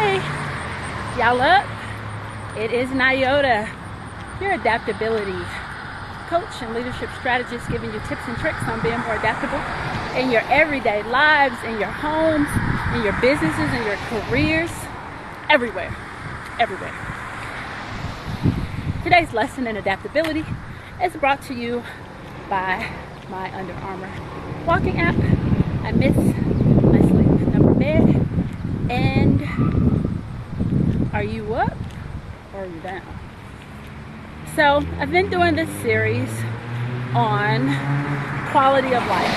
Hey, y'all up? It is Nyota, your adaptability coach and leadership strategist, giving you tips and tricks on being more adaptable in your everyday lives, in your homes, in your businesses, in your careers, everywhere. Today's lesson in adaptability is brought to you by my Under Armour walking app. I miss my sleep number bed. And are you up or are you down? So I've been doing this series on quality of life,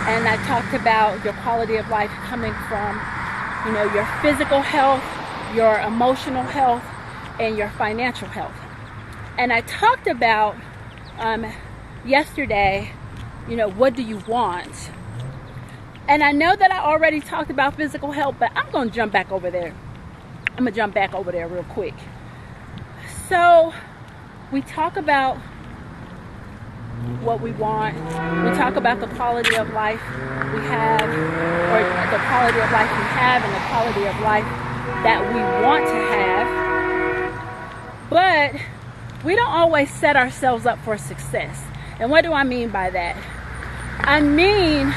and I talked about your quality of life coming from, your physical health, your emotional health, and your financial health. And I talked about yesterday, what do you want? And I know that I already talked about physical health, but I'm going to jump back over there. I'm going to jump back over there real quick. So we talk about what we want. We talk about the quality of life we have, or the quality of life we have, and the quality of life that we want to have. But we don't always set ourselves up for success. And what do I mean by that? I mean,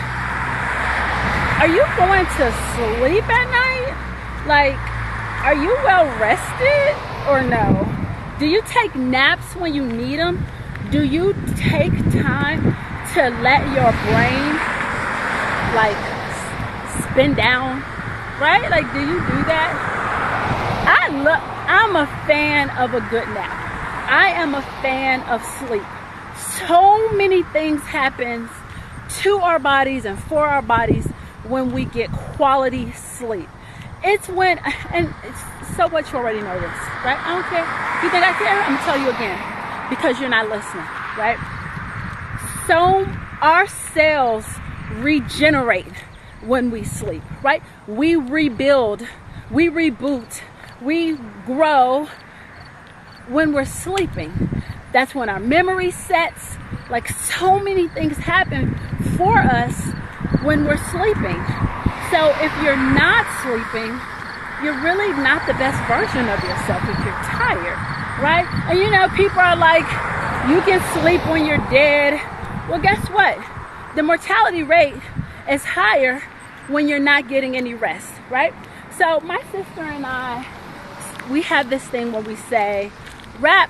are you going to sleep at night? Like, are you well rested or no? Do you take naps when you need them? Do you take time to let your brain, spin down, right? Like, do you do that? I'm a fan of a good nap. I am a fan of sleep. So many things happen to our bodies and for our bodies when we get quality sleep. It's when, and it's so what you already know this, right? I don't care. You think I care? I'm gonna tell you again, because you're not listening, right? So our cells regenerate when we sleep, right? We rebuild, we reboot, we grow when we're sleeping. That's when our memory sets. Like, so many things happen for us when we're sleeping. So if you're not sleeping, you're really not the best version of yourself if you're tired, right? And people are like, you can sleep when you're dead. Well, guess what? The mortality rate is higher when you're not getting any rest, right? So my sister and I, we have this thing where we say lab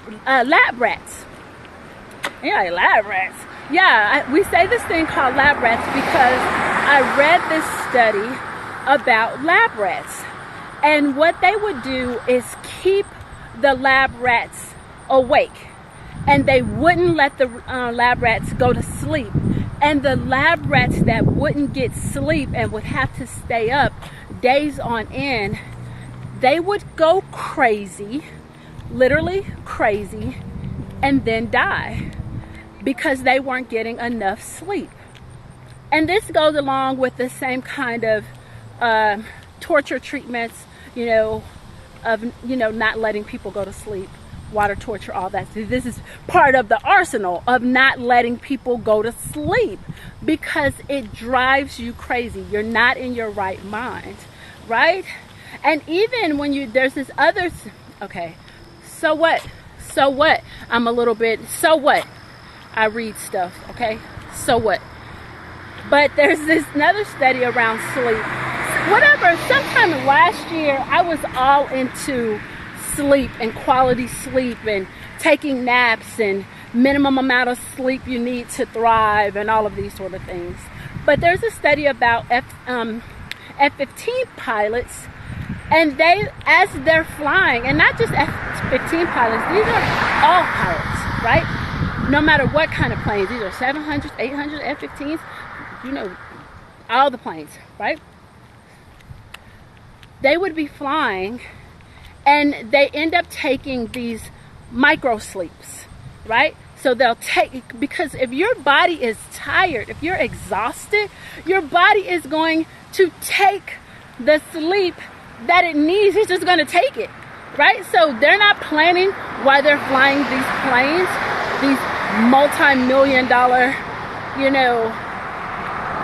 rats. Yeah, lab rats. Yeah, we say this thing called lab rats because I read this study about lab rats. And what they would do is keep the lab rats awake. And they wouldn't let the lab rats go to sleep. And the lab rats that wouldn't get sleep and would have to stay up days on end, they would go crazy, literally crazy, and then die because they weren't getting enough sleep. And this goes along with the same kind of torture treatments, of not letting people go to sleep, water torture, all that. So this is part of the arsenal of not letting people go to sleep because it drives you crazy. You're not in your right mind, right? And even when there's this other, okay, so what? I'm a little bit, so what? I read stuff, okay? So what? But there's this another study around sleep. Whatever, sometime last year, I was all into sleep and quality sleep and taking naps and minimum amount of sleep you need to thrive and all of these sort of things. But there's a study about F-15 pilots, and as they're flying, and not just F-15 pilots, these are all pilots, right? No matter what kind of planes, these are 700s, 800s, F-15s, all the planes, right? They would be flying, and they end up taking these micro sleeps, right? So they'll take, because if your body is tired, if you're exhausted, your body is going to take the sleep that it needs. It's just going to take it, right? So they're not planning while they're flying these planes, these multi-million-dollar,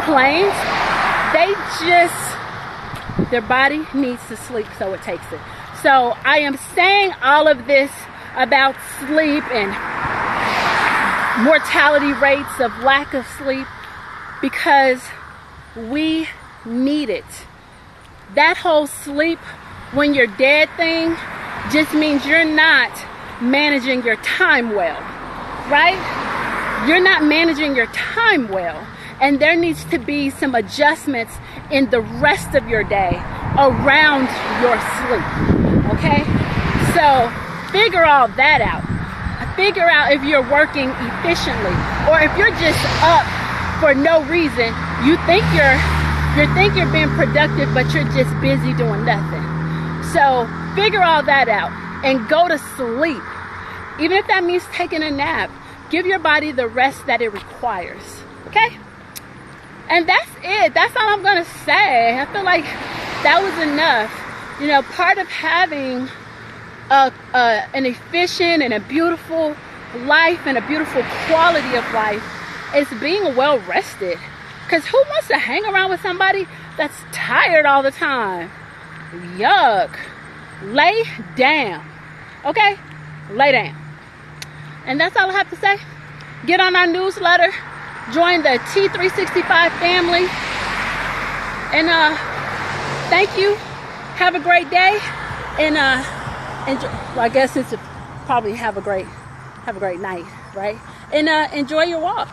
planes. They just Their body needs to sleep, so it takes it. So I am saying all of this about sleep and mortality rates of lack of sleep because we need it. That whole sleep when you're dead thing just means you're not managing your time well, right? You're not managing your time well. And there needs to be some adjustments in the rest of your day around your sleep, okay? So figure all that out. Figure out if you're working efficiently or if you're just up for no reason. You think you're being productive, but you're just busy doing nothing. So figure all that out and go to sleep. Even if that means taking a nap, give your body the rest that it requires, okay? And that's it. That's all I'm going to say. I feel like that was enough. You know, part of having an efficient and a beautiful life and a beautiful quality of life is being well rested. Because who wants to hang around with somebody that's tired all the time? Yuck. Lay down. Okay? Lay down. And that's all I have to say. Get on our newsletter. Join the T365 family. And thank you. Have a great day. And enjoy, well, I guess it's probably have a great night, right? And enjoy your walk.